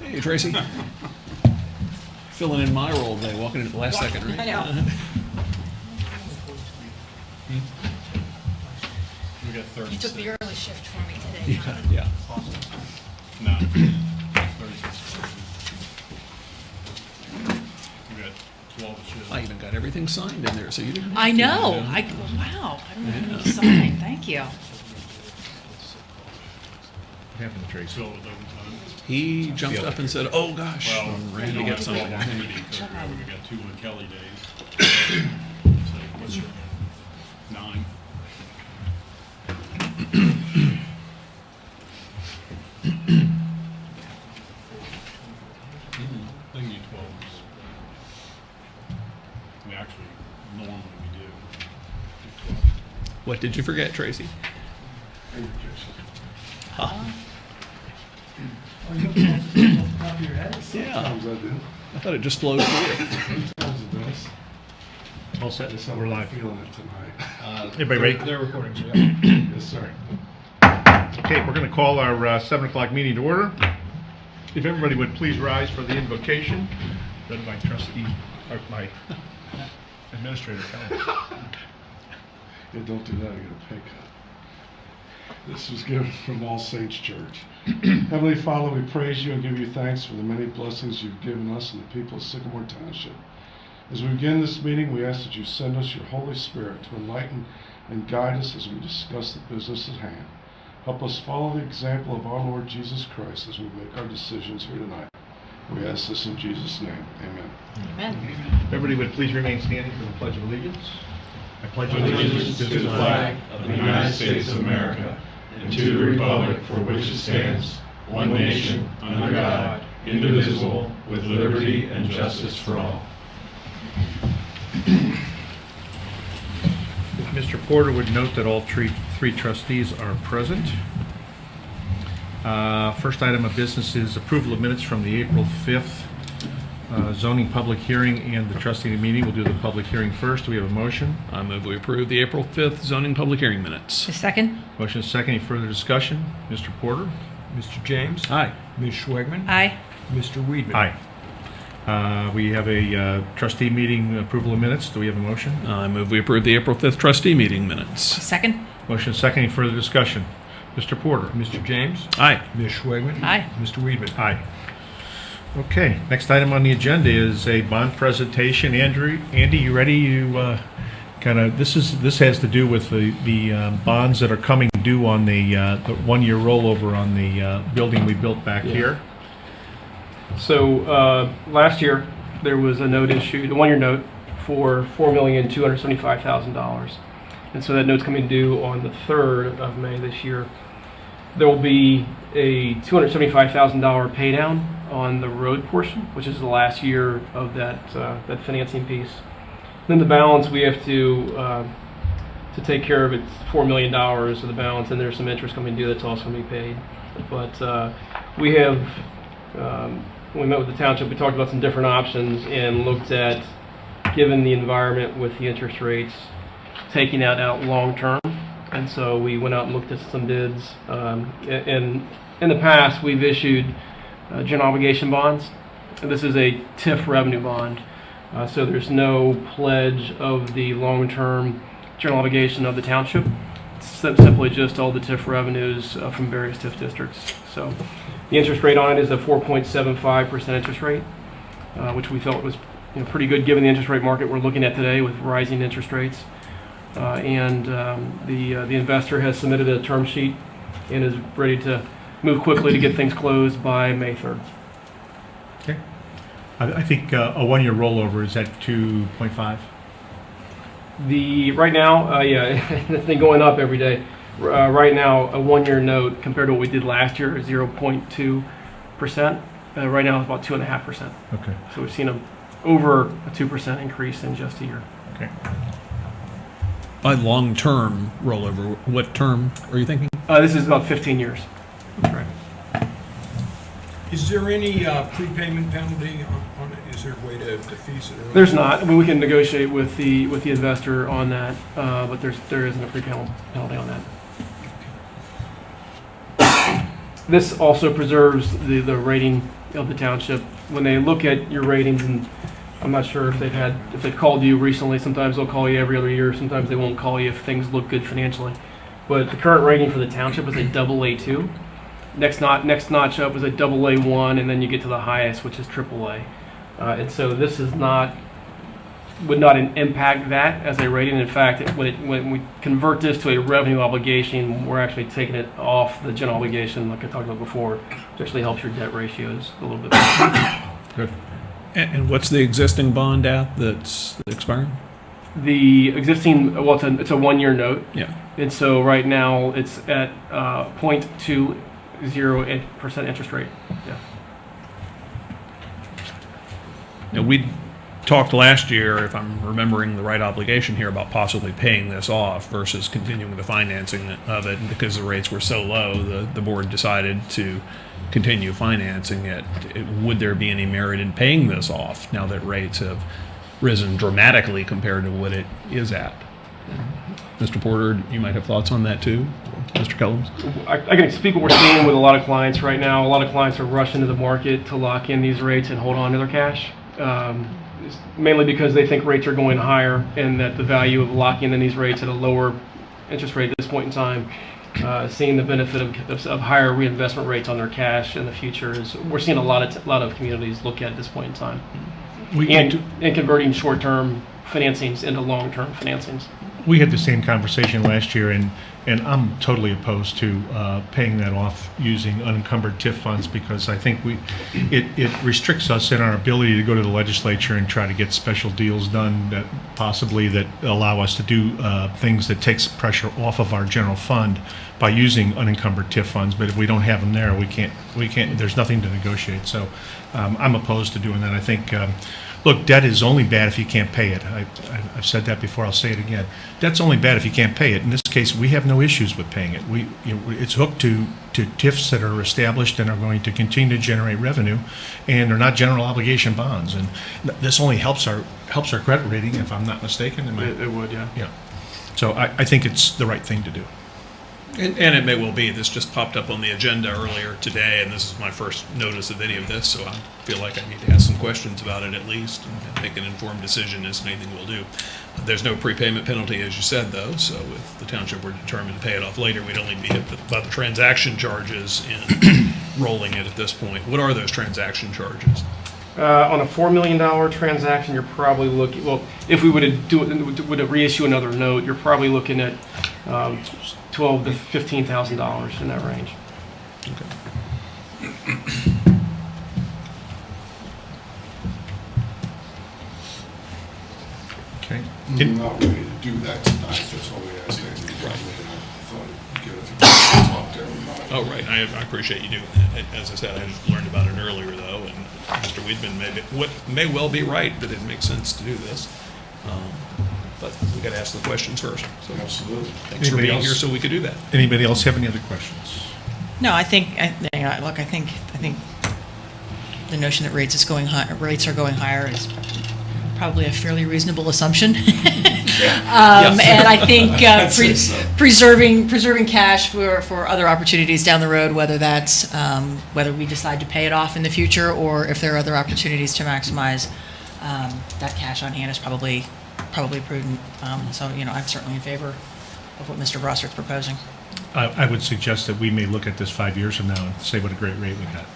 Hey, Tracy. Filling in my role today, walking in at the last second, right? I know. We got 36. You took the early shift for me today. Yeah. No. 36. We got 12 shifts. I even got everything signed in there, so you didn't have I to, know. you know. Wow. I don't know how to sign. Thank you. What happened to Tracy? So it doesn't time. He jumped up and said, "Oh gosh," Well, and ran we to don't get have something. 12 on duty, so we got 2 on Kelly days. So what's your 9? They need 12. We actually, normally we do 12. What did you forget, Tracy? Yeah, Sometimes I do. I thought it just flowed through. Sometimes it does. All set. That's how We're I'm live. feeling it tonight. Everybody ready? They're recording, so Yes, sir. Okay, we're going to call our 7 o'clock meeting to order. If everybody would please rise for the invocation, led by trustee, or by administrator Kelly. Yeah, don't do that, I get a pay cut. This was given from All Saints Church. Heavenly Father, we praise you and give you thanks for the many blessings you've given us and the people of Sycamore Township. As we begin this meeting, we ask that you send us your Holy Spirit to enlighten and guide us as we discuss the business at hand. Help us follow the example of our Lord Jesus Christ as we make our decisions here tonight. We ask this in Jesus' name. Amen. Amen. If everybody would please remain standing for the Pledge of Allegiance. I pledge allegiance to the flag of the United States of America and to the republic for which it stands, one nation, under God, indivisible, with liberty and justice for all. If Mr. Porter would note that all three trustees are present. First item of business is approval of minutes from the April 5th zoning public hearing and the trustee meeting. We'll do the public hearing first. Do we have a motion? I move we approve the April 5th zoning public hearing minutes. A second? Motion is second. Any further discussion? Mr. Porter? Mr. James? Aye. Ms. Schwegman? Aye. Mr. Weedman? Aye. We have a trustee meeting approval of minutes. Do we have a motion? I move we approve the April 5th trustee meeting minutes. Second? Motion is second. Any further discussion? Mr. Porter? Mr. James? Aye. Ms. Schwegman? Aye. Mr. Weedman? Aye. Okay, next item on the agenda is a bond presentation. Andy, you ready? You this has to do with the bonds that are coming due on the 1-year rollover on the building we built back here. So last year, there was a note issued, a 1-year note for $4,275,000. And so that note's coming due on the 3rd of May this year. There will be a $275,000 pay down on the road portion, which is the last year of that financing piece. Then the balance we have to take care of. It's $4 million of the balance, and there's some interest coming due that's also going to be paid. But we have, when we met with the township, we talked about some different options and looked at, given the environment with the interest rates, taking that out long term. And so we went out and looked at some bids. In the past, we've issued general obligation bonds. And this is a TIF revenue bond. So there's no pledge of the long-term general obligation of the township. It's simply just all the TIF revenues from various TIF districts. So the interest rate on it is a 4.75% interest rate, which we felt was pretty good given the interest rate market we're looking at today with rising interest rates. The investor has submitted a term sheet and is ready to move quickly to get things closed by May 3rd. Okay. I think a 1-year rollover is at 2.5. Right now, it's been going up every day. Right now, a 1-year note compared to what we did last year is 0.2%. Right now, it's about 2.5%. Okay. So we've seen over a 2% increase in just a year. Okay. By long-term rollover, what term are you thinking? This is about 15 years. That's right. Is there any prepayment penalty on it? Is there a way to defease it? There's not. I mean, we can negotiate with the investor on that, but there isn't a prepayment penalty on that. This also preserves the rating of the township. When they look at your ratings, and I'm not sure if they've called you recently. Sometimes they'll call you every other year. Sometimes they won't call you if things look good financially. But the current rating for the township is a AA2. Next notch up is a AA1, and then you get to the highest, which is AAA. And so this would not impact that as a rating. In fact, when we convert this to a revenue obligation, we're actually taking it off the general obligation, like I talked about before, which actually helps your debt ratios a little bit better. Good. And what's the existing bond at that's expiring? The existing, well, it's a 1-year note. Yeah. And so right now it's at 0.20% interest rate. Yeah. Now, we talked last year, if I'm remembering the right obligation here, about possibly paying this off versus continuing the financing of it. And because the rates were so low, the board decided to continue financing it. Would there be any merit in paying this off now that rates have risen dramatically compared to what it is at? Mr. Porter, you might have thoughts on that too. Mr. Kellums? I can speak what we're seeing with a lot of clients right now. A lot of clients are rushing to the market to lock in these rates and hold on to their cash. It's mainly because they think rates are going higher and that the value of locking in these rates at a lower interest rate at this point in time, seeing the benefit of higher reinvestment rates on their cash in the future is we're seeing a lot of communities look at this point in time. And converting short-term financings into long-term financings. We had the same conversation last year, and I'm totally opposed to paying that off using unencumbered TIF funds, because I think it restricts us in our ability to go to the legislature and try to get special deals done that allow us to do things that takes pressure off of our general fund by using unencumbered TIF funds. But if we don't have them there, we can't. There's nothing to negotiate. So I'm opposed to doing that. I think. Look, debt is only bad if you can't pay it. I've said that before. I'll say it again. Debt's only bad if you can't pay it. In this case, we have no issues with paying it. It's hooked to TIFs that are established and are going to continue to generate revenue, and they're not general obligation bonds. And this only helps our credit rating, if I'm not mistaken. It would, yeah. Yeah. So I think it's the right thing to do. And it may well be. This just popped up on the agenda earlier today, and this is my first notice of any of this, so I feel like I need to ask some questions about it at least and make an informed decision as to anything we'll do. There's no prepayment penalty, as you said, though, so if the township were determined to pay it off later, we'd only be hit by the transaction charges in rolling it at this point. What are those transaction charges? On a $4 million transaction, you're probably looking, well, if we would to reissue another note, you're probably looking at $12,000 to $15,000 in that range. Okay. We're not ready to do that tonight, that's why we asked Andy. I thought it'd be good if you could talk to everybody. Oh, right. I appreciate you doing that. As I said, I just learned about it earlier, though, and Mr. Weedman may well be right that it makes sense to do this. But we got to ask the questions first. So Absolutely. thanks for Anybody being else? here so we could do that. Anybody else have any other questions? No, I think the notion that rates are going higher is probably a fairly reasonable assumption. And I think preserving cash for other opportunities down the road, whether that's whether we decide to pay it off in the future or if there are other opportunities to maximize that cash on hand is probably prudent. So, I'm certainly in favor of what Mr. Brossard's proposing. I would suggest that we may look at this 5 years from now and say what a great rate we got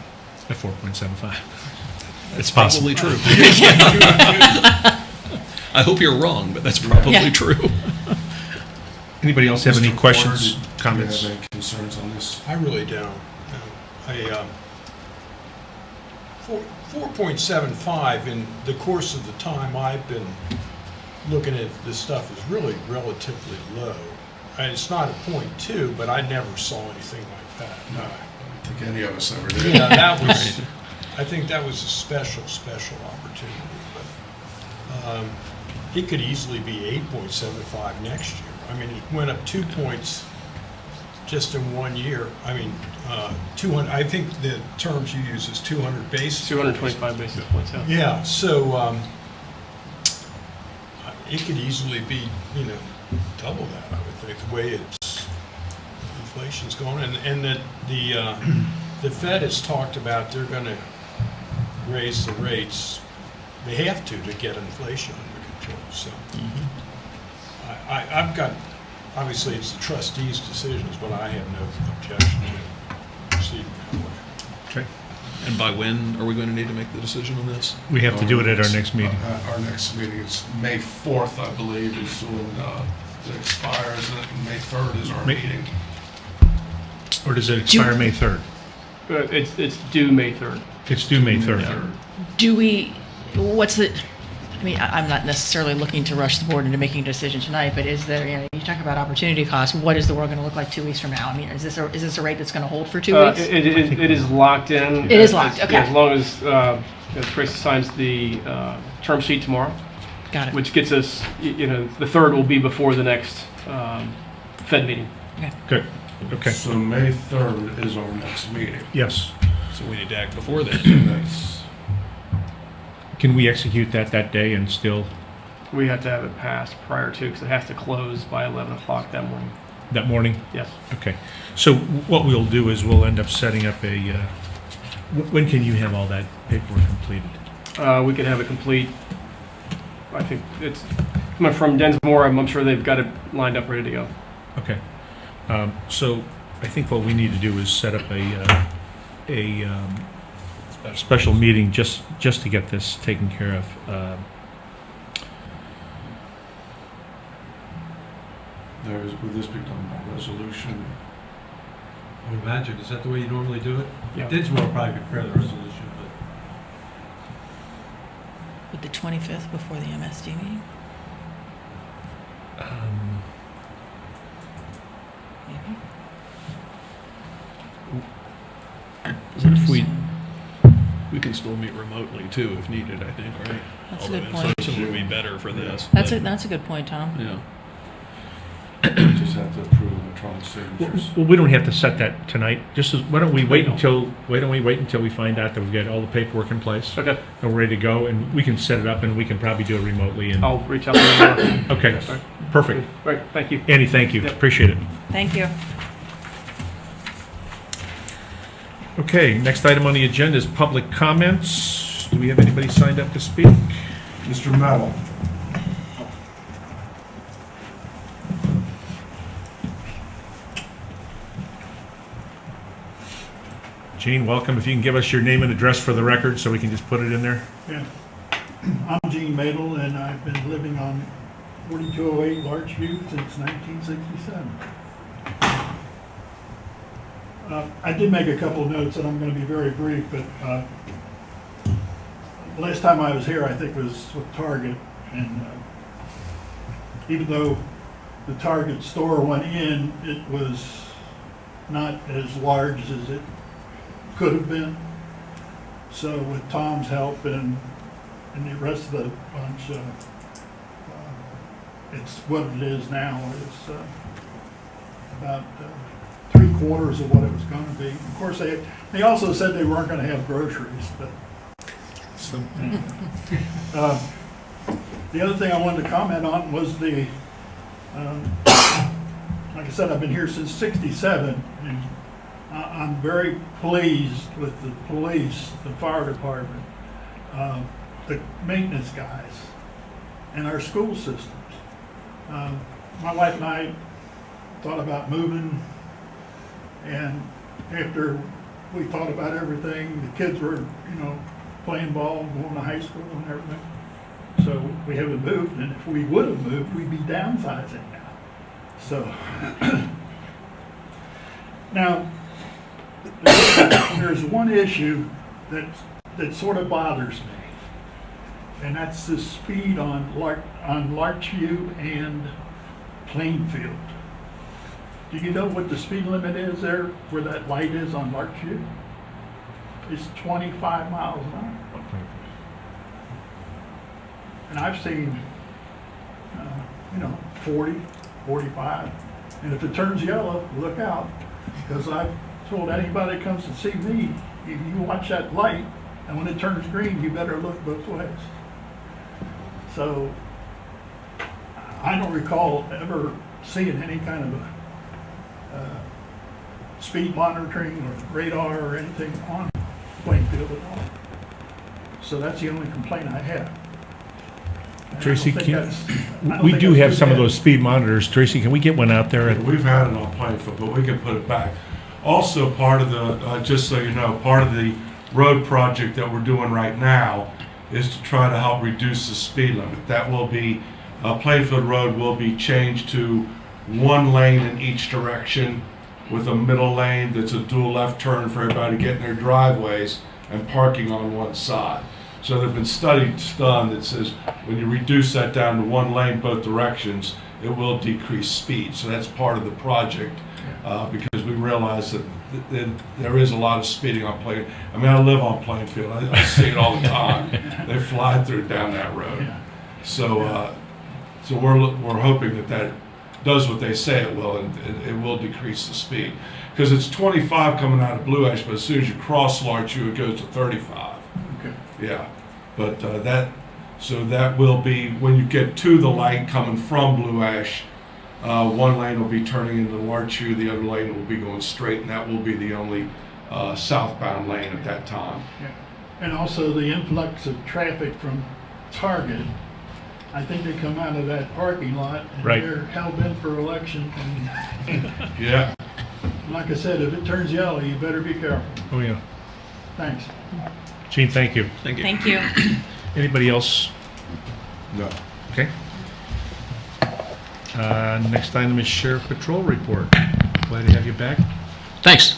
at 4.75. It's possible. Probably true. I hope you're wrong, but that's probably true. Anybody else have any Mr. questions, Porter, comments? Do you have any concerns on this? I really don't. 4.75 in the course of the time I've been looking at this stuff is really relatively low. And it's not a 0.2, but I never saw anything like that. No, I don't think any of us ever did. Yeah, that was, I think that was a special opportunity. But it could easily be 8.75 next year. I mean, it went up 2 points just in 1 year. I mean, 200. I think the terms you use is 200 basis. 225 basis points. Yeah. Yeah. So it could easily be, double that. I would think the way inflation's going, and that the Fed has talked about they're going to raise the rates. They have to get inflation under control. So I've got, obviously it's the trustees' decisions, but I have no objection to proceeding that way. Okay. And by when are we going to need to make the decision on this? We have to do it at our next meeting. Our next meeting is May 4th, I believe, is when it expires, and May 3rd is our meeting. Or does it expire May 3rd? It's due May 3rd. It's due May 3rd. Do we, what's the, I mean, I'm not necessarily looking to rush the board into making a decision tonight, but is there, you talk about opportunity cost, what is the world going to look like 2 weeks from now? I mean, is this a rate that's going to hold for 2 weeks? It is locked in. It is locked, okay. As long as Tracy signs the term sheet tomorrow, Got it. which gets us, the 3rd will be before the next Fed meeting. Good. Okay. So May 3rd is our next meeting. Yes. So we need to act before then. That's, Can we execute that day and still, We have to have it passed prior to, because it has to close by 11 o'clock that morning. that morning? Yes. Okay. So what we'll do is we'll end up setting up a, when can you have all that paperwork completed? We could have it complete. I think it's coming from Densmore. I'm sure they've got it lined up, ready to go. Okay. So I think what we need to do is set up a special meeting just to get this taken care of. would this be done by resolution? I would imagine, is that the way you normally do it? Yeah. Dinsmore will probably prepare the resolution, Would the 25th before the MSD meeting? Maybe. If we can still meet remotely too if needed, I think, right? That's a Although good in point. person would be better for this. That's but, a good point, Tom. Yeah. Just have to approve electronic signatures. Well, we don't have to set that tonight. Why don't we wait until we find out that we've got all the paperwork in place Okay. and we're ready to go, and we can set it up and we can probably do it remotely. And I'll reach out to you. okay, Sorry. perfect. Right. Thank you. Andy, thank you. Yep. Appreciate it. Thank you. Okay, next item on the agenda is public comments. Do we have anybody signed up to speak? Mr. Medal. Gene, welcome. If you can give us your name and address for the record so we can just put it in there. Yeah. I'm Gene Madel, and I've been living on 4208 Larchview since 1967. I did make a couple of notes, and I'm going to be very brief, but last time I was here, I think was with Target, and even though the Target store went in, it was not as large as it could have been. So with Tom's help and the rest of the bunch, it's what it is now. It's about 3/4 of what it was going to be. Of course, they also said they weren't going to have groceries, but the other thing I wanted to comment on was the, like I said, I've been here since '67, and I'm very pleased with the police, the fire department, the maintenance guys, and our school systems. My wife and I thought about moving, and after we thought about everything, the kids were, playing ball, going to high school and everything. So we haven't moved, and if we would have moved, we'd be downsizing now. So now, there's one issue that sort of bothers me, and that's the speed on Larchview and Plainfield. Do you know what the speed limit is there where that light is on Larchview? It's 25 miles an hour. And I've seen, 40, 45. And if it turns yellow, look out. Because I've told anybody that comes to see me, if you watch that light, and when it turns green, you better look both ways. So I don't recall ever seeing any kind of a speed monitoring or radar or anything on Plainfield at all. So that's the only complaint I have. And I Tracy, don't think can, that's- I don't we think do that's have too some of bad. those speed monitors. Tracy, can we get one out there? And We've had it on Plainfield, but we can put it back. Also, part of the, just so you know, part of the road project that we're doing right now is to try to help reduce the speed limit. That will be, Plainfield Road will be changed to one lane in each direction with a middle lane that's a dual left turn for everybody getting their driveways and parking on one side. So there've been studies done that says when you reduce that down to one lane both directions, it will decrease speed. So that's part of the project, because we realize that there is a lot of speeding on Plainfield. I mean, I live on Plainfield. I see it all the time. They fly through down that road. Yeah. So, so we're hoping that that does what they say it will, and it will decrease the speed. Because it's 25 coming out of Blue Ash, but as soon as you cross Larchview, it goes to 35. Okay. Yeah, but so that will be, when you get to the light coming from Blue Ash, one lane will be turning into Larchview, the other lane will be going straight, and that will be the only southbound lane at that time. Yeah. And also the influx of traffic from Target. I think they come out of that parking lot and Right. they're hell-bent for election. And Yeah. like I said, if it turns yellow, you better be careful. oh yeah, Thanks. Gene, thank you. Thank you. Thank you. Anybody else? No. Okay. Next item is Sheriff Patrol Report. Glad to have you back. Thanks.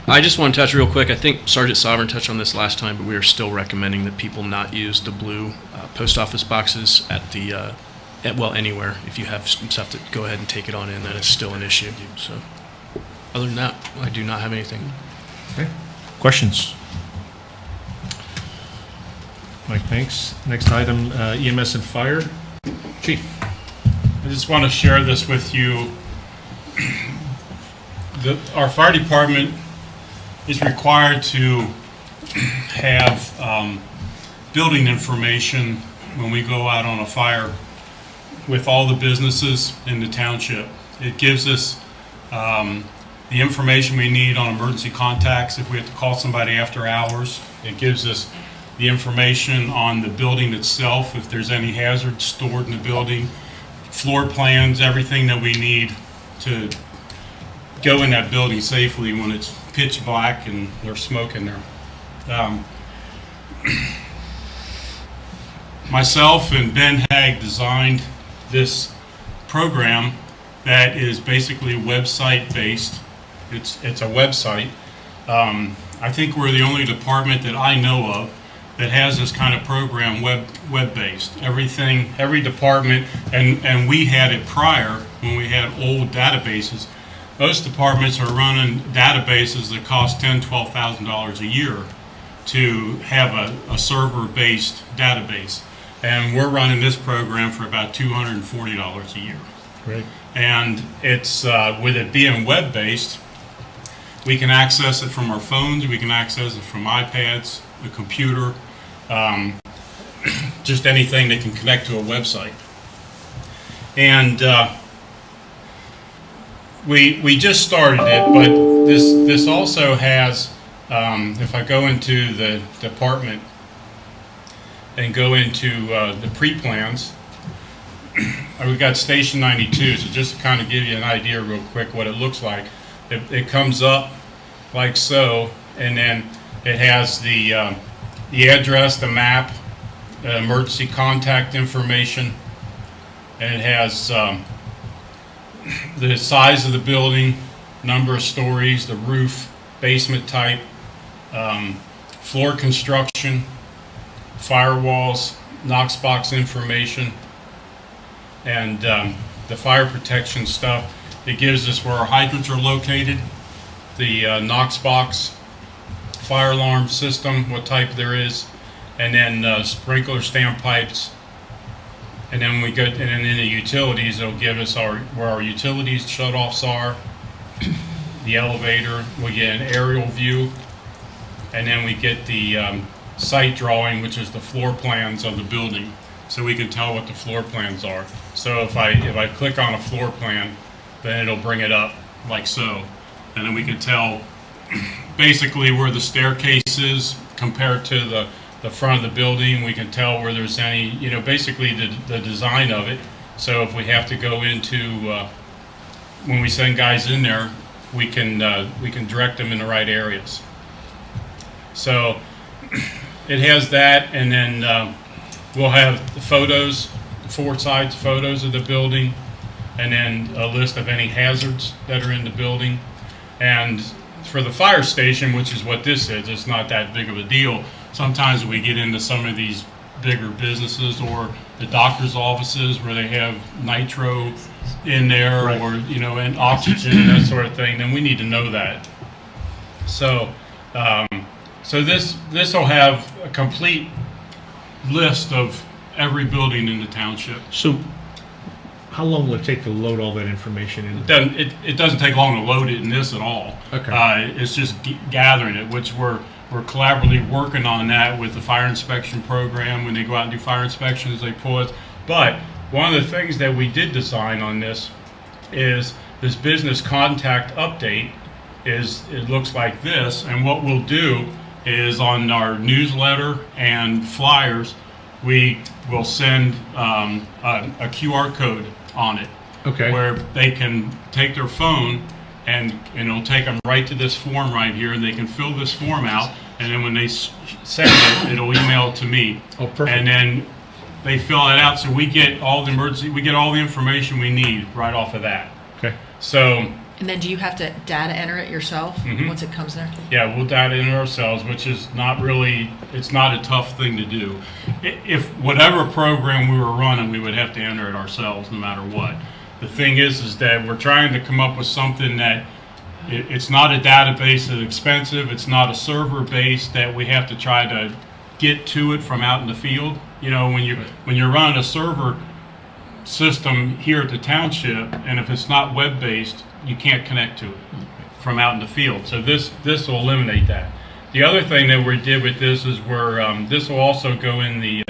I just want to touch real quick. I think Sergeant Sovereign touched on this last time, but we are still recommending that people not use the blue post office boxes at the, anywhere. If you have some stuff, to go ahead and take it on in, that is still an issue. So, other than that, I do not have anything. Okay. Questions? Mike, thanks. Next item, EMS and Fire. Chief. I just want to share this with you. Our fire department is required to have building information when we go out on a fire with all the businesses in the township. It gives us the information we need on emergency contacts if we have to call somebody after hours. It gives us the information on the building itself, if there's any hazards stored in the building, floor plans, everything that we need to go in that building safely when it's pitch black and there's smoke in there. Myself and Ben Hagg designed this program that is basically website based. It's a website. I think we're the only department that I know of that has this kind of program web-based. Every department, and we had it prior when we had old databases. Most departments are running databases that cost $10,000, $12,000 a year to have a server-based database. And we're running this program for about $240 a year. Great. And it's, with it being web-based, we can access it from our phones, we can access it from iPads, the computer, just anything that can connect to a website. And we just started it, but this also has, if I go into the department and go into the pre-plans, we've got Station 92, so just to kind of give you an idea real quick what it looks like. It comes up like so, and then it has the address, the map, the emergency contact information, and it has the size of the building, number of stories, the roof, basement type, floor construction, firewalls, Knox box information, and the fire protection stuff. It gives us where our hydrants are located, the Knox box, fire alarm system, what type there is, and then sprinkler standpipes. And then we go, and then in the utilities, it'll give us where our utilities shutoffs are, the elevator. We get an aerial view, and then we get the site drawing, which is the floor plans of the building, so we can tell what the floor plans are. So if I click on a floor plan, then it'll bring it up, like so. And then we can tell basically where the staircase is compared to the front of the building. We can tell where there's any, basically the design of it. So if we have to go into, when we send guys in there, we can direct them in the right areas. So it has that, and then we'll have the photos, 4 sides photos of the building, and then a list of any hazards that are in the building. And for the fire station, which is what this is, it's not that big of a deal. Sometimes we get into some of these bigger businesses or the doctor's offices where they have nitro in there, Right. or and oxygen, that sort of thing. Then we need to know that. So, so this will have a complete list of every building in the township. So how long will it take to load all that information in? It doesn't take long to load it in this at all. Okay. It's just gathering it, which we're collaboratively working on that with the fire inspection program. When they go out and do fire inspections, they pull it. But one of the things that we did design on this is this business contact update. It looks like this, and what we'll do is on our newsletter and flyers, we will send a QR code on it. Okay. Where they can take their phone and it'll take them right to this form right here, and they can fill this form out, and then when they send it, it'll email it to me. Oh, perfect. And then they fill it out, so we get all the information we need right off of that. Okay. So And then do you have to data enter it yourself once it comes there? yeah, we'll data enter ourselves, which is it's not a tough thing to do. If whatever program we were running, we would have to enter it ourselves no matter what. The thing is that we're trying to come up with something that it's not a database that's expensive, it's not a server base that we have to try to get to it from out in the field. When you're running a server system here at the township, and if it's not web-based, you can't connect to it from out in the field. So this will eliminate that. The other thing that we did with this is this will also go in the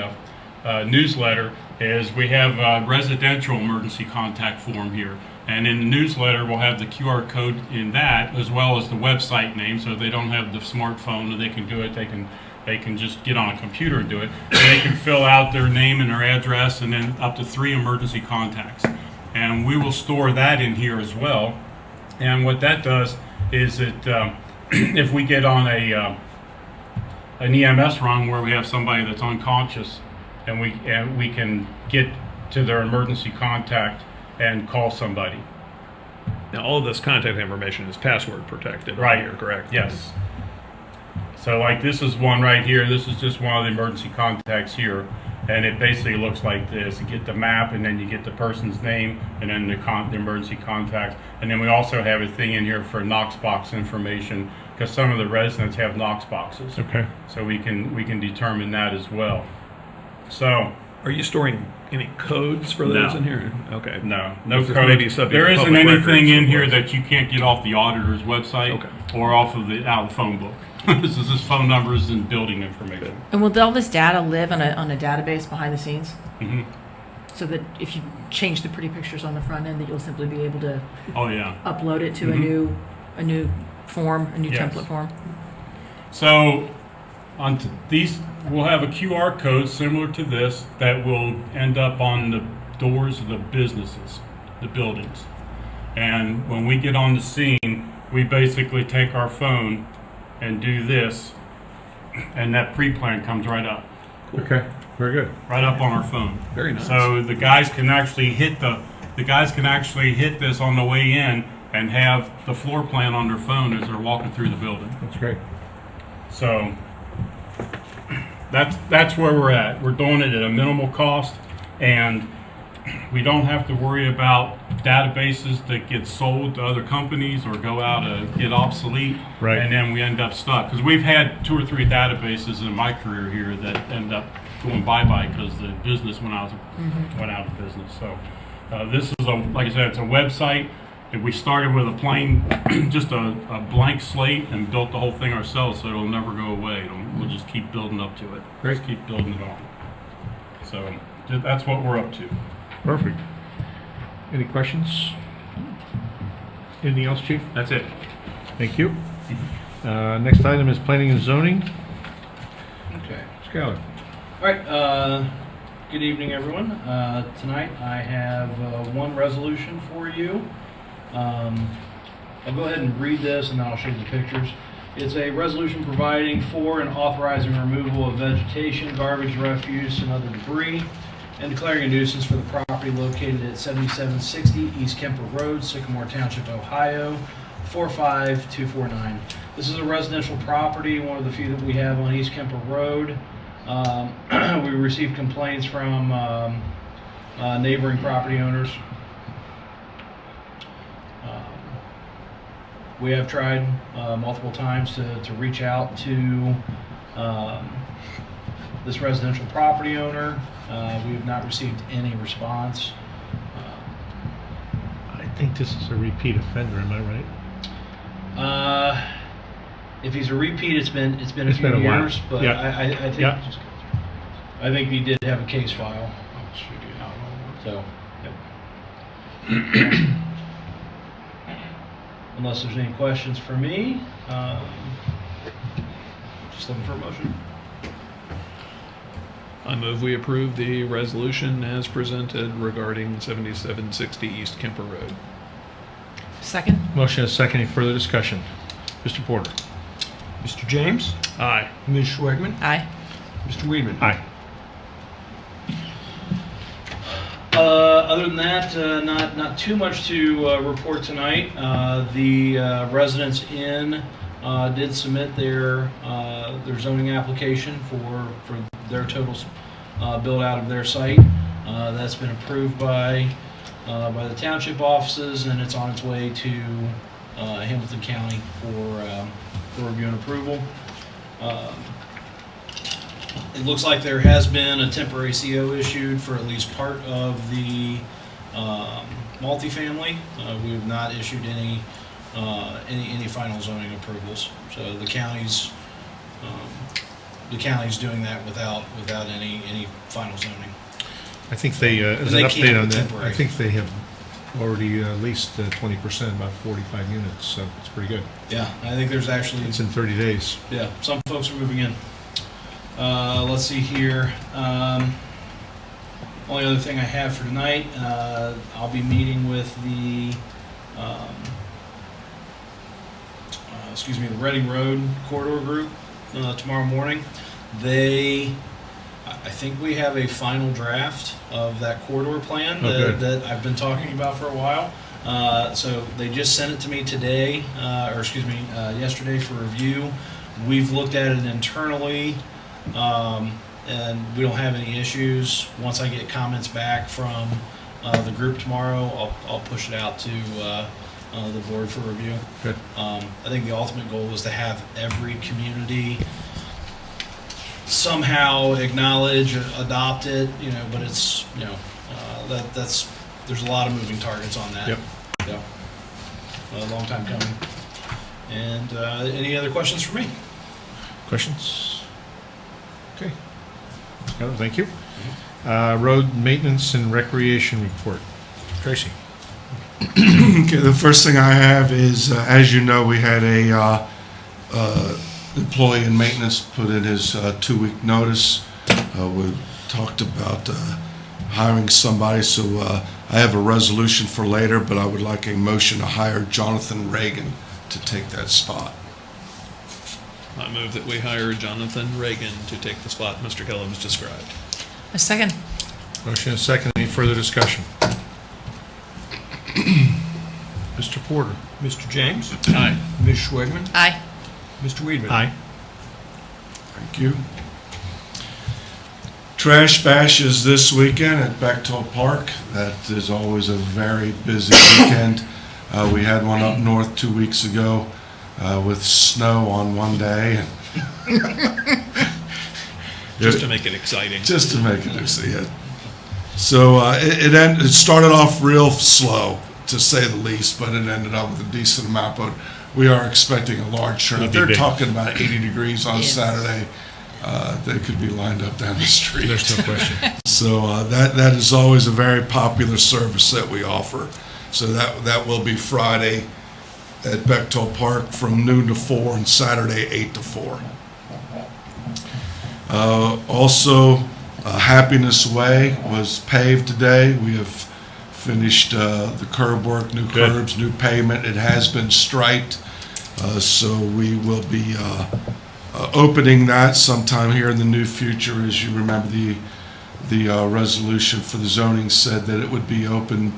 newsletter, is we have a residential emergency contact form here. And in the newsletter, we'll have the QR code in that, as well as the website name, so if they don't have the smartphone and they can do it, they can just get on a computer and do it. And they can fill out their name and their address, and then up to 3 emergency contacts. And we will store that in here as well. And what that does is that if we get on an EMS run where we have somebody that's unconscious, and we can get to their emergency contact and call somebody. Now, all of this contact information is password protected. Right. Here, correct? Yes. So like this is one right here. This is just one of the emergency contacts here. And it basically looks like this. You get the map, and then you get the person's name, and then the emergency contact. And then we also have a thing in here for Knox box information, because some of the residents have Knox boxes. Okay. So we can determine that as well. So Are you storing any codes for those No. in here? Okay. no This is code. maybe subject There to isn't public anything records in here request. that you can't get off the auditor's website Okay. or off of out of the phone book. This is just phone numbers and building information. And will all this data live on a database behind the scenes? hmm So that if you change the pretty pictures on the front end, that you'll simply be able to Oh yeah. upload it to Mhm. a new form, a new Yes. template form? So on these, we'll have a QR code similar to this that will end up on the doors of the businesses, the buildings. And when we get on the scene, we basically take our phone and do this, and that pre-plan comes right up, Okay. Very good. right up on our phone. Very nice. So the guys can actually hit this on the way in and have the floor plan on their phone as they're walking through the building. That's great. So that's where we're at. We're doing it at a minimal cost, and we don't have to worry about databases that get sold to other companies or go out and get obsolete, Right. and then we end up stuck. Because we've had 2 or 3 databases in my career here that end up going bye-bye because the business went out of business. So this is like I said, it's a website. And we started with a plain, just a blank slate, and built the whole thing ourselves, so it'll never go away. We'll just keep building up to it. Great. Just keep building it on. So that's what we're up to. Perfect. Any questions? Anything else, Chief? That's it. Thank you. Next item is planning and zoning. Okay. Skylar. All right. Good evening, everyone. Tonight I have one resolution for you. I'll go ahead and read this and then I'll show you the pictures. It's a resolution providing for and authorizing removal of vegetation, garbage, refuse, and other debris, and declaring a nuisance for the property located at 7760 East Kemper Road, Sycamore Township, Ohio, 45249. This is a residential property, one of the few that we have on East Kemper Road. We received complaints from neighboring property owners. We have tried multiple times to reach out to this residential property owner. We have not received any response. I think this is a repeat offender, am I right? If he's a repeat, it's been a few been a while. years, but Yeah. I think Yeah. I think he did have a case file. So, yep. Unless there's any questions for me, just looking for a motion. I move we approve the resolution as presented regarding 7760 East Kemper Road. Second? Motion is second. Any further discussion? Mr. Porter. Mr. James? Aye. Ms. Schwegman? Aye. Mr. Weedman? Aye. Other than that, not too much to report tonight. The Residents Inn did submit their zoning application for their total build out of their site. That's been approved by the township offices, and it's on its way to Hamilton County for review and approval. It looks like there has been a temporary CO issued for at least part of the multifamily. We have not issued any final zoning approvals. So the county's doing that without any final zoning. I think they, as They an can't update on be that, temporary. I think they have already leased 20%, about 45 units, so it's pretty good. Yeah, I think there's actually It's in 30 days. yeah, some folks are moving in. Let's see here. Only other thing I have for tonight, I'll be meeting with the the Reading Road Corridor Group tomorrow morning. I think we have a final draft of that corridor plan that I've been talking about for a while. So they just sent it to me today, yesterday for review. We've looked at it internally, and we don't have any issues. Once I get comments back from the group tomorrow, I'll push it out to the board for review. Good. I think the ultimate goal is to have every community somehow acknowledge, adopt it, but it's, there's a lot of moving targets on that. Yep. So, a long time coming. And any other questions for me? Questions? Okay. Thank you. Road maintenance and recreation report. Tracy. Okay, the first thing I have is, as you know, we had a employee in maintenance put in his 2-week notice. We talked about hiring somebody, so I have a resolution for later, but I would like a motion to hire Jonathan Reagan to take that spot. I move that we hire Jonathan Reagan to take the spot Mr. Kellums described. A second? Motion is second. Any further discussion? Mr. Porter. Mr. James? Aye. Ms. Schwegman? Aye. Mr. Weedman? Aye. Thank you. Trash Bash is this weekend at Bechtel Park. That is always a very busy weekend. We had one up north 2 weeks ago with snow on one day. Just to make it exciting. Just to make it exciting. So it started off real slow, to say the least, but it ended up with a decent amount. But we are expecting a large turnout. They're talking about 80 degrees on Saturday. They could be lined up down the street. There's no question. So that is always a very popular service that we offer. So that will be Friday at Bechtel Park from noon to 4 and Saturday 8 to 4. Also, Happiness Way was paved today. We have finished the curb work, new Good. curbs, new pavement. It has been striped, so we will be opening that sometime here in the near future. As you remember, the resolution for the zoning said that it would be open,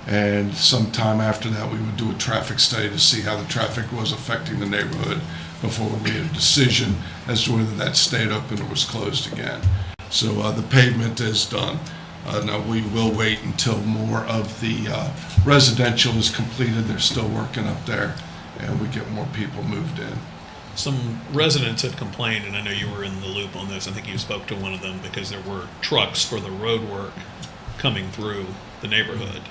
and sometime after that we would do a traffic study to see how the traffic was affecting the neighborhood before we made a decision as to whether that stayed open or was closed again. So the pavement is done. Now we will wait until more of the residential is completed. They're still working up there, and we get more people moved in. Some residents had complained, and I know you were in the loop on this. I think you spoke to one of them because there were trucks for the road work coming through the neighborhood.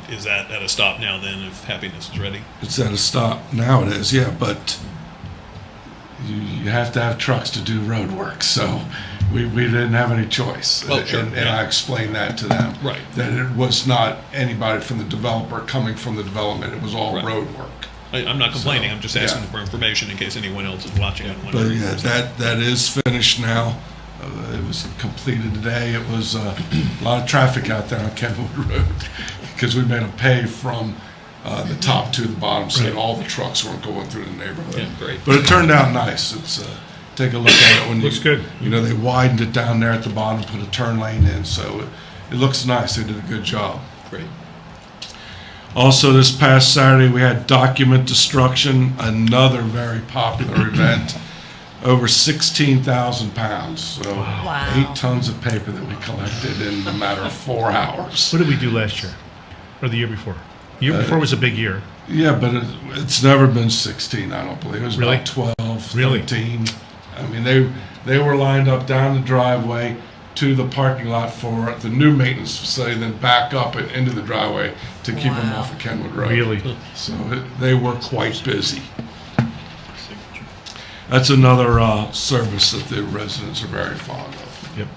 Is that at a stop now then if Happiness is ready? It's at a stop now, it is, yeah, but you have to have trucks to do road work, so we didn't have any choice. Well, sure, and yeah. I explained that to them. Right. That it was not anybody from the developer coming from the development, it was all Right. road work. I'm not complaining, So, I'm just asking yeah. for information in case anyone else is watching and But wondering. yeah, that is finished now. It was completed today. It was a lot of traffic out there on Kenwood Road because we made them pay from the top to the bottom so that all the trucks weren't going through the neighborhood. Yeah, great. But it turned out nice. It's take a look at it when Looks good. You know, they widened it down there at the bottom, put a turn lane in, so it looks nice. They did a good job. Great. Also, this past Saturday, we had document destruction, another very popular event. Over 16,000 pounds, so Wow. 8 tons of paper that we collected in a matter of 4 hours. What did we do last year? Or the year before? The year before was a big year. Yeah, but it's never been 16, I don't believe. It was Really? about 12, Really? 13. I mean, they were lined up down the driveway to the parking lot for the new maintenance facility, then back up and into the driveway to keep them Wow. off of Kenwood Road. Really? So they were quite busy. That's another service that the residents are very fond of. Yep.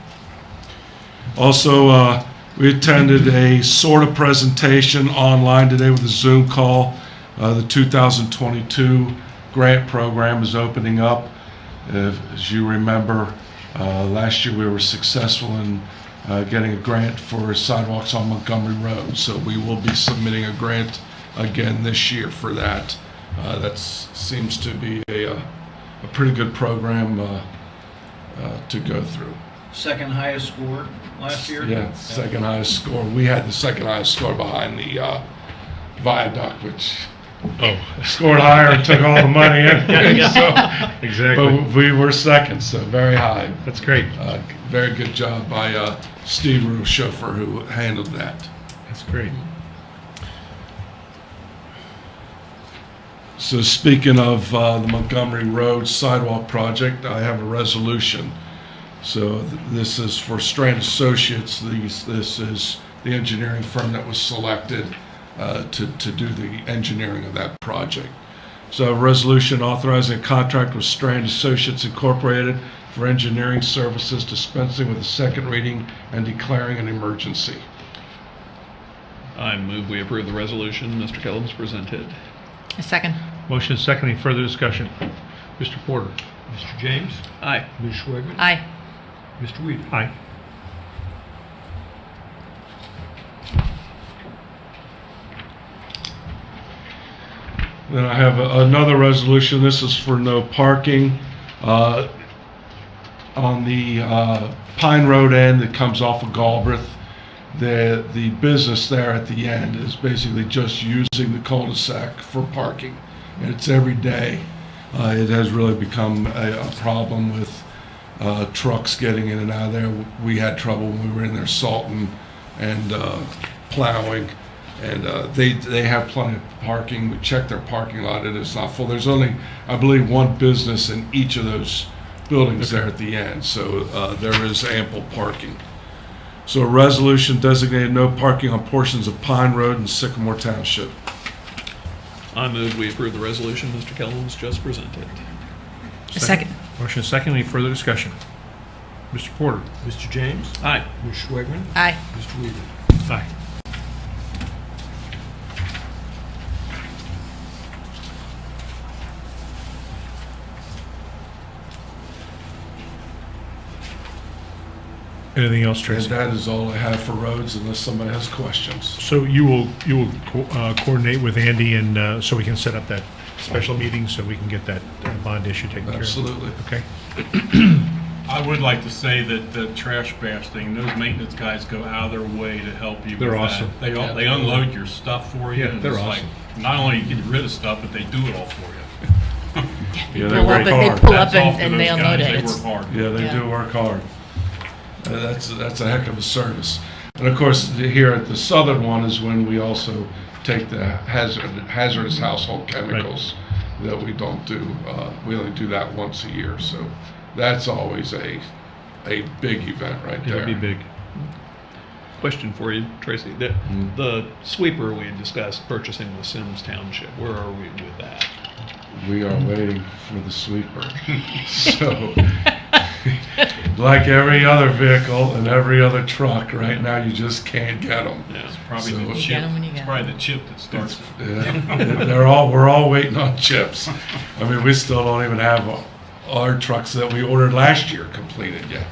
Also, we attended a sort of presentation online today with a Zoom call. The 2022 grant program is opening up. As you remember, last year we were successful in getting a grant for sidewalks on Montgomery Road. So we will be submitting a grant again this year for that. That seems to be a pretty good program to go through. Second highest score last year? Yeah, second highest score. We had the second highest score behind the viaduct, which scored higher and took all the money in. So, Exactly. but we were second, so very high. That's great. Very good job by Steve Rue, chauffeur, who handled that. That's great. So speaking of the Montgomery Road sidewalk project, I have a resolution. So this is for Strand Associates. This is the engineering firm that was selected to do the engineering of that project. So a resolution authorizing a contract with Strand Associates Incorporated for engineering services, dispensing with a second reading and declaring an emergency. I move we approve the resolution Mr. Kellums presented. A second. Motion is second. Any further discussion? Mr. Porter? Mr. James? Aye. Ms. Schwegman? Aye. Mr. Weeder? Aye. Then I have another resolution. This is for no parking on the Pine Road end that comes off of Galbraith. The business there at the end is basically just using the cul-de-sac for parking, and it's every day. It has really become a problem with trucks getting in and out of there. We had trouble when we were in there salting and plowing, and they have plenty of parking. We checked their parking lot, it is not full. There's only, I believe, one business in each of those buildings there at the end, so there is ample parking. So a resolution designated no parking on portions of Pine Road in Sycamore Township. I move we approve the resolution Mr. Kellums just presented. A second. Motion is second. Any further discussion? Mr. Porter? Mr. James? Aye. Ms. Schwegman? Aye. Mr. Weeder? Aye. Anything else, And Tracy? that is all I have for roads unless somebody has questions. So you will coordinate with Andy and so we can set up that special meeting so we can get that bond issue taken care of? Absolutely. Okay. I would like to say that the trash bash thing, those maintenance guys go out of their way to help you They're with awesome. that. They unload your stuff for you. Yeah, and they're it's like, not only get rid of stuff, but they do it all for you. Yeah, Pull up and they pull up Hats off to and they those unload guys. it. They It's- work hard. Yeah, they Yeah. do work hard. That's a heck of a service. And of course, here at the southern one is when we also take the hazardous household chemicals that we don't do. We only do that once a year, so that's always a big event right there. It'll be big. Question for you, Tracy. The sweeper we had discussed purchasing with Sims Township, where are we with that? We are waiting for the sweeper. So, like every other vehicle and every other truck, right now you just can't get them. Yeah. It's probably So- the You chip. get 'em when you It's get probably the chip that starts it. Yeah, we're all waiting on chips. I mean, we still don't even have our trucks that we ordered last year completed yet.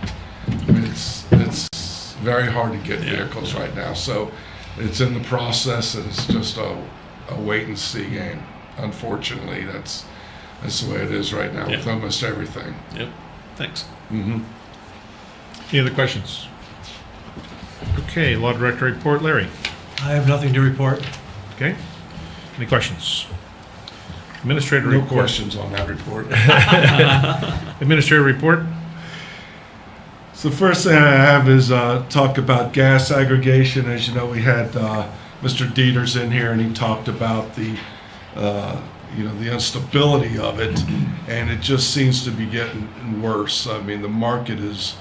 I mean, it's very hard to get vehicles right now, so it's in the process, and it's just a wait and see game. Unfortunately, that's the way it is right now with almost everything. Yep. Thanks. Mm-hmm. Any other questions? Okay, Law Director report, Larry. I have nothing to report. Okay. Any questions? Administrator No report. questions on that report. Administrator report. So the first thing I have is talk about gas aggregation. As you know, we had Mr. Dieters in here, and he talked about the the instability of it, and it just seems to be getting worse. I mean, the market is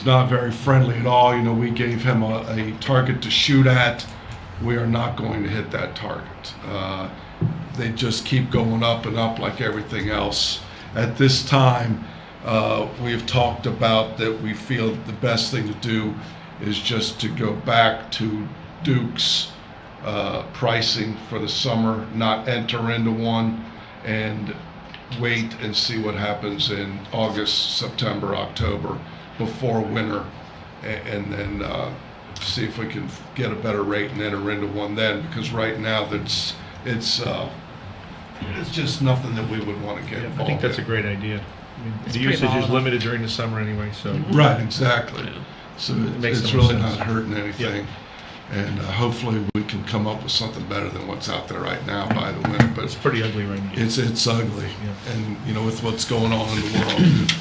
not very friendly at all. You know, we gave him a target to shoot at. We are not going to hit that target. They just keep going up and up like everything else. At this time, we've talked about that we feel the best thing to do is just to go back to Duke's pricing for the summer, not enter into one, and wait and see what happens in August, September, October, before winter, and then see if we can get a better rate and enter into one then, because right now it's just nothing that we would want to get involved I think that's a in. great idea. I mean, It's the pretty usage is volatile. limited during the summer anyway, so. Right, exactly. Yeah. So makes it's the most really sense. not hurting anything. And hopefully we can come up with something better than what's out there right now by the winter. But It's pretty ugly right now. it's ugly. Yeah. And, you know, with what's going on in the world,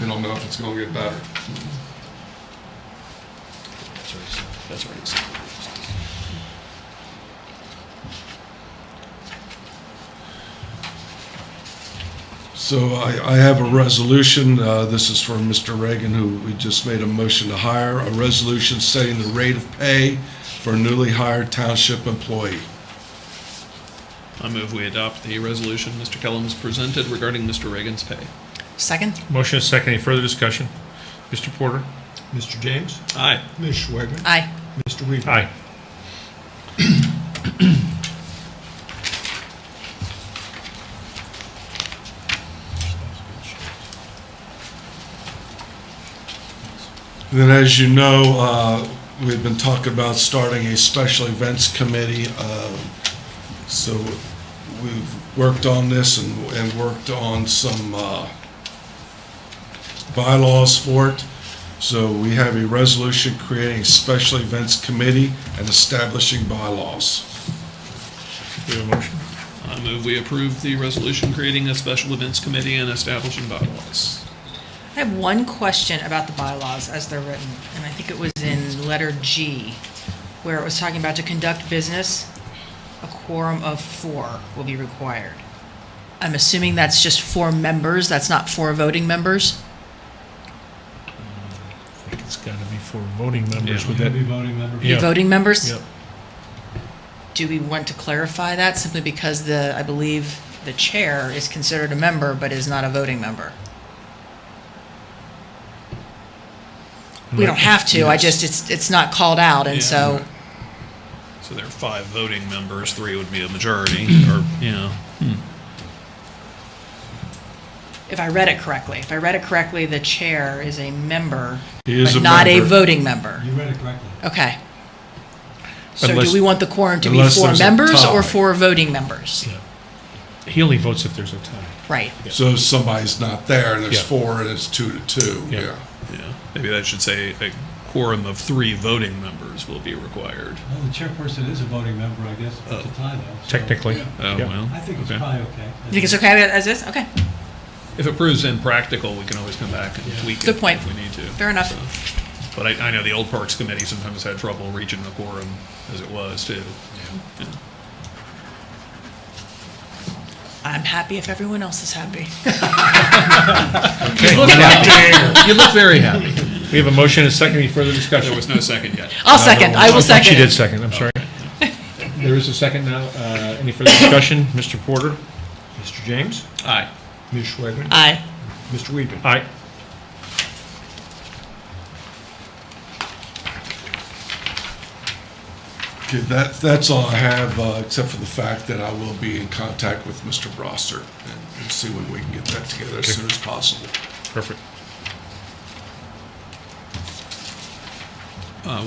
we don't know if it's going to get better. That's right. So I have a resolution, this is from Mr. Reagan, who we just made a motion to hire, a resolution setting the rate of pay for a newly hired township employee. I move we adopt the resolution Mr. Kellums presented regarding Mr. Reagan's pay. Second? Motion is second. Any further discussion? Mr. Porter? Mr. James? Aye. Ms. Schwagman? Aye. Mr. Weaver? Aye. Then, as you know, we've been talking about starting a special events committee. So we've worked on this and worked on some bylaws for it. So we have a resolution creating a special events committee and establishing bylaws. Do you have a motion? I move we approve the resolution creating a special events committee and establishing bylaws. I have one question about the bylaws as they're written, and I think it was in letter G, where it was talking about to conduct business, a quorum of 4 will be required. I'm assuming that's just 4 members, that's not 4 voting members? I think it's got to be for voting members. Yeah. Would Would that be voting members? Yeah. Voting members? Yep. Do we want to clarify that simply because I believe the chair is considered a member but is not a voting member? We don't have to, I just, it's not called out, and Yeah. so, So there are 5 voting members, 3 would be a majority, or, you know. if I read it correctly. If I read it correctly, the chair is a member, He is but a not a member. voting member. You read it correctly. Okay. So Unless- do we want the quorum to be unless for there's a members tie. or for voting members? He only votes if there's a tie. Right. So if somebody's not there and there's Yeah. 4 and it's 2-2, Yeah. yeah. Yeah, maybe that should say a quorum of 3 voting members will be required. Well, the chairperson is a voting member, I guess, if it's a tie, though. so- Technically. Oh, Yeah. well, I think it's okay. probably okay. You think it's okay as is? Okay. If it proves impractical, we can always come back and tweak it Good point. if we need to. Fair enough. So, but I know the Old Parks Committee sometimes had trouble reaching the quorum as it was, too. Yeah. I'm happy if everyone else is happy. You look happy. You look very happy. We have a motion and a second. Any further discussion? There was no second yet. I'll second. I will second. She did it. second, I'm sorry. There is a second now. Any further discussion? Mr. Porter? Mr. James? Aye. Ms. Schwegman? Aye. Mr. Weedman? Aye. Okay, that's all I have, except for the fact that I will be in contact with Mr. Brosser and see when we can get that together as soon as possible. Perfect.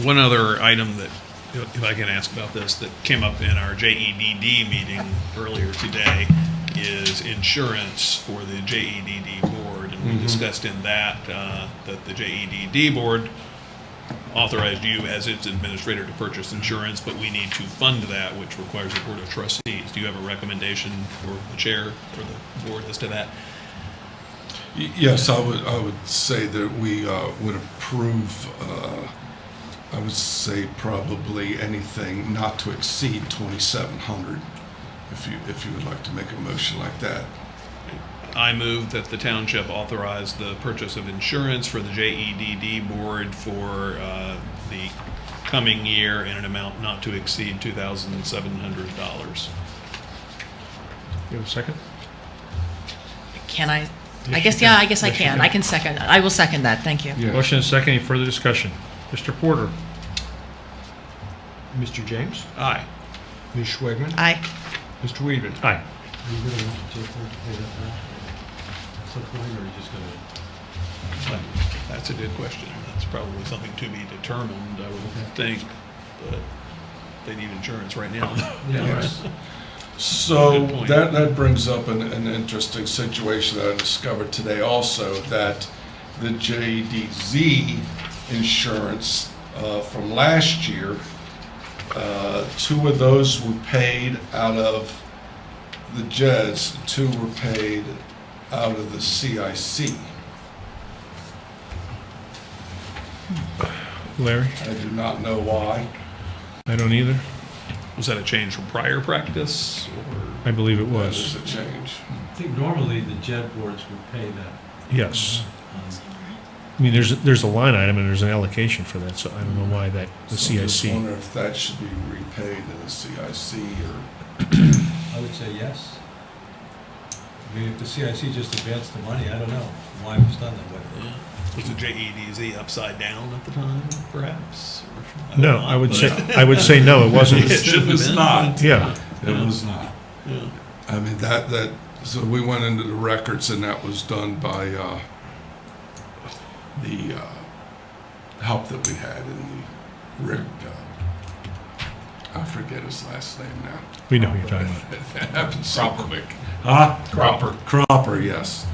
One other item that, if I can ask about this, that came up in our JEDD meeting earlier today is insurance for the JEDD board. And we discussed in that that the JEDD board authorized you as its administrator to purchase insurance, but we need to fund that, which requires a board of trustees. Do you have a recommendation for the chair or the board as to that? Yes, I would say that we would approve, I would say probably anything not to exceed 2,700, if you would like to make a motion like that. I move that the township authorize the purchase of insurance for the JEDD board for the coming year in an amount not to exceed $2,700. You have a second? Can I? I Yes, guess, you yeah, can. I guess I Yes, you can. can. I can second. I will second that. Thank you. Yeah. Motion and second. Any further discussion? Mr. Porter? Mr. James? Aye. Ms. Schwegman? Aye. Mr. Weedman? Aye. Are you going to want the chairperson to pay that back at some point, or are you just going to? That's a good question. That's probably something to be determined, I would think, but they need insurance right now. Yeah, right. So Good point. that brings up an interesting situation that I discovered today also, that the JDZ insurance from last year, 2 of those were paid out of the JEDs, 2 were paid out of the CIC. Larry? I do not know why. I don't either. Was that a change from prior practice, or? I believe it That was. is a change. I think normally the JED boards would pay that. Yes. I mean, there's a line item and there's an allocation for that, so I don't know why that, the So I just CIC. wonder if that should be repaid in the CIC or. I would say yes. I mean, if the CIC just advanced the money, I don't know why it was done that way. Was the JEDZ upside down at the time, perhaps? Or- No, don't know, I would but- say, I would say no, it wasn't. It shouldn't have was been. not. Yeah. It was not. Yeah. I mean, so we went into the records and that was done by the help that we had in the Rick, I forget his last name now. We know who you're talking about. That happened so quick. Huh? Cropper, yes.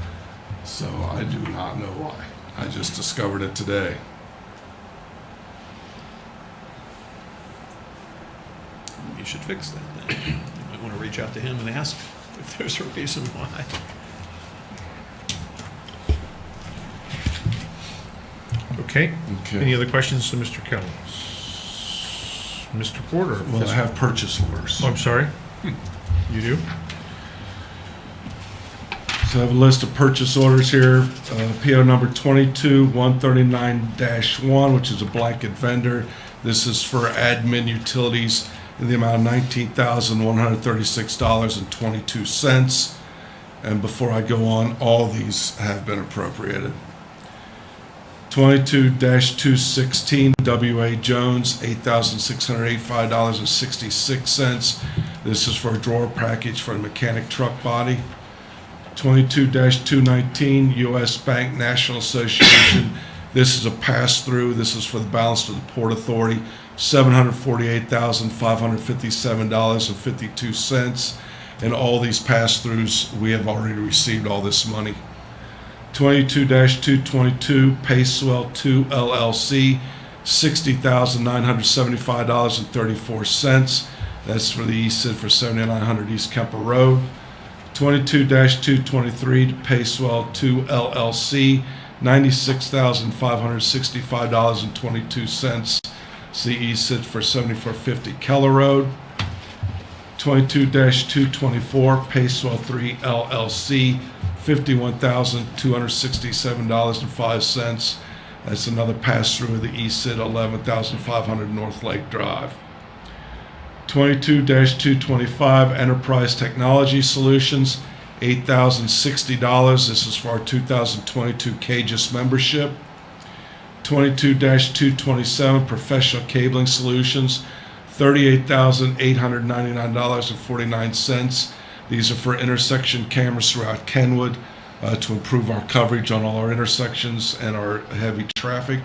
So I do not know why. I just discovered it today. You should fix that then. You might want to reach out to him and ask if there's a reason why. Okay. Okay. Any other questions to Mr. Kelly? Mr. Porter? Well, I have purchase orders. Oh, I'm sorry? You do? So I have a list of purchase orders here. PO number 22-139-1, which is a blanket vendor. This is for admin utilities in the amount of $19,136.22. And before I go on, all these have been appropriated. 22-216, W.A. Jones, $8,685.66. This is for a drawer package for a mechanic truck body. 22-219, U.S. Bank National Association. This is a pass-through. This is for the balance to the Port Authority, $748,557.52. And all these pass-throughs, we have already received all this money. 22-222, Payswell 2 LLC, $60,975.34. That's for the ESID for 7900 East Kemper Road. 22-223 to Payswell 2 LLC, $96,565.22. It's the ESID for 7450 Keller Road. 22-224 Payswell 3 LLC, $51,267.05. That's another pass-through of the ESID, 11,500 North Lake Drive. 22-225 Enterprise Technology Solutions, $8,060. This is for our 2022 CAGIS membership. 22-227 Professional Cabling Solutions, $38,899.49. These are for intersection cameras throughout Kenwood to improve our coverage on all our intersections and our heavy traffic.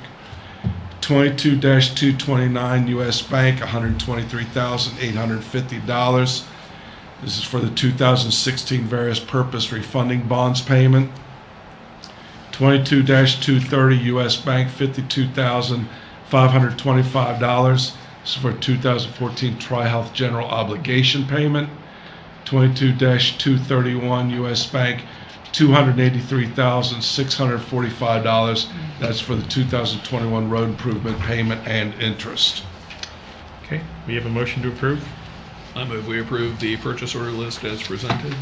22-229 U.S. Bank, $123,850. This is for the 2016 various purpose refunding bonds payment. 22-230 U.S. Bank, $52,525. This is for 2014 Tri-Health General Obligation payment. 22-231 U.S. Bank, $283,645. That's for the 2021 road improvement payment and interest. Okay, we have a motion to approve. I move we approve the purchase order list as presented.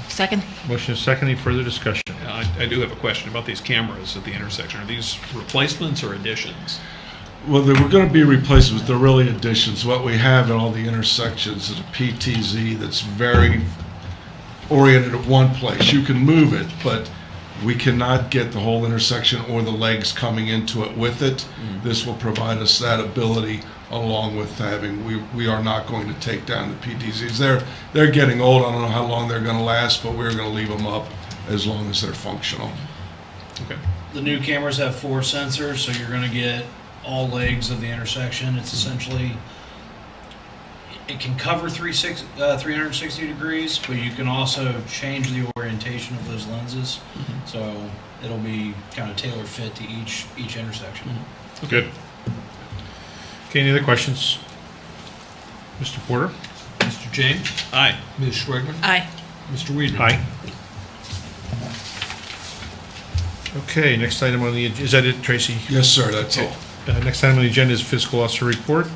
Second? Motion is second. Any further discussion? I do have a question about these cameras at the intersection. Are these replacements or additions? Well, they were going to be replacements. They're really additions. What we have in all the intersections is a PTZ that's very oriented at one place. You can move it, but we cannot get the whole intersection or the legs coming into it with it. This will provide us that ability, along with having, we are not going to take down the PTZs. They're getting old. I don't know how long they're going to last, but we're going to leave them up as long as they're functional. Okay. The new cameras have 4 sensors, so you're going to get all legs of the intersection. It's essentially, it can cover 360 degrees, but you can also change the orientation of those lenses. So it'll be kind of tailor fit to each intersection. Good. Okay, any other questions? Mr. Porter? Mr. James? Aye. Ms. Schwegman? Aye. Mr. Weedman? Aye. Okay, next item on the, is that it, Tracy? Yes, sir, that's all. Next item on the agenda is fiscal officer report.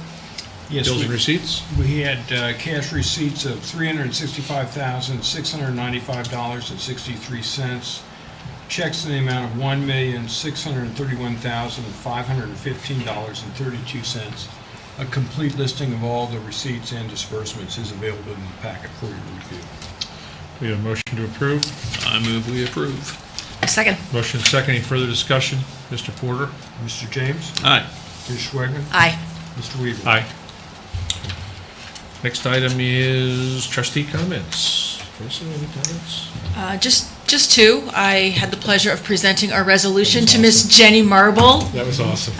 Yes, Bills and receipts. we had cash receipts of $365,695.63. Checks in the amount of $1,631,515.32. A complete listing of all the receipts and disbursements is available in the packet for your review. We have a motion to approve. I move we approve. Second? Motion second. Any further discussion? Mr. Porter? Mr. James? Aye. Ms. Schwegman? Aye. Mr. Weaver? Aye. Next item is trustee comments. Tracy, any comments? Just 2. I had the pleasure of presenting our resolution to Miss Jenny Marble That was awesome.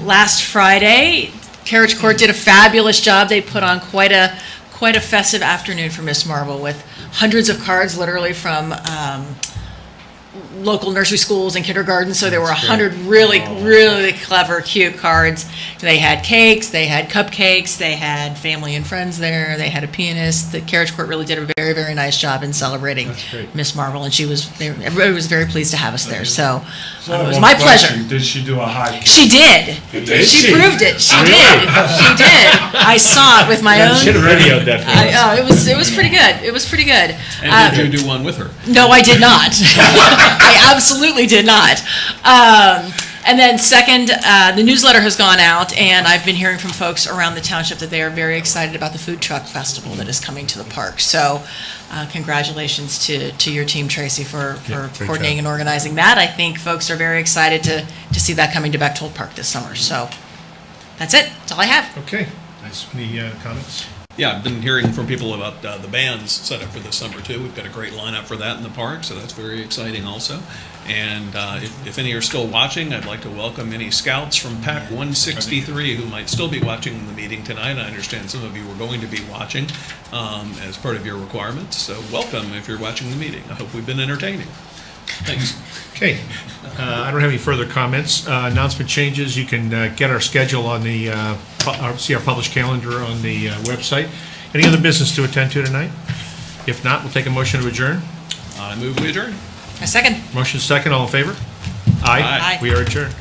last Friday. Carriage Court did a fabulous job. They put on quite a festive afternoon for Miss Marble with hundreds of cards, literally from local nursery schools and kindergartens. So there were 100 really clever, cute cards. They had cakes, they had cupcakes, they had family and friends there, they had a pianist. The Carriage Court really did a very, very nice job in celebrating That's great. Miss Marble, and everybody was very pleased to have us there. So it was One my question, pleasure. Did she do a high kick? She did. She proved it. She did. She did. I saw it with my own. Should have radioed that for us. It was pretty good. It was pretty good. And did you do one with her? No, I did not. I absolutely did not. And then second, the newsletter has gone out, and I've been hearing from folks around the township that they are very excited about the food truck festival that is coming to the park. So congratulations to your team, Tracy, for great coordinating job. and organizing that. I think folks are very excited to see that coming to Bechtold Park this summer. So that's it. That's all I have. Okay. Nice. Any comments? yeah, I've been hearing from people about the bands set up for this summer too. We've got a great lineup for that in the park, so that's very exciting also. And if any are still watching, I'd like to welcome any scouts from Pack 163 who might still be watching the meeting tonight. I understand some of you were going to be watching as part of your requirements, so welcome if you're watching the meeting. I hope we've been entertaining. Thanks. Okay, I don't have any further comments. Announcement changes, you can get our schedule on the, see our published calendar on the website. Any other business to attend to tonight? If not, we'll take a motion to adjourn. I move we adjourn. A second. Motion second, all in favor? Aye. We are adjourned.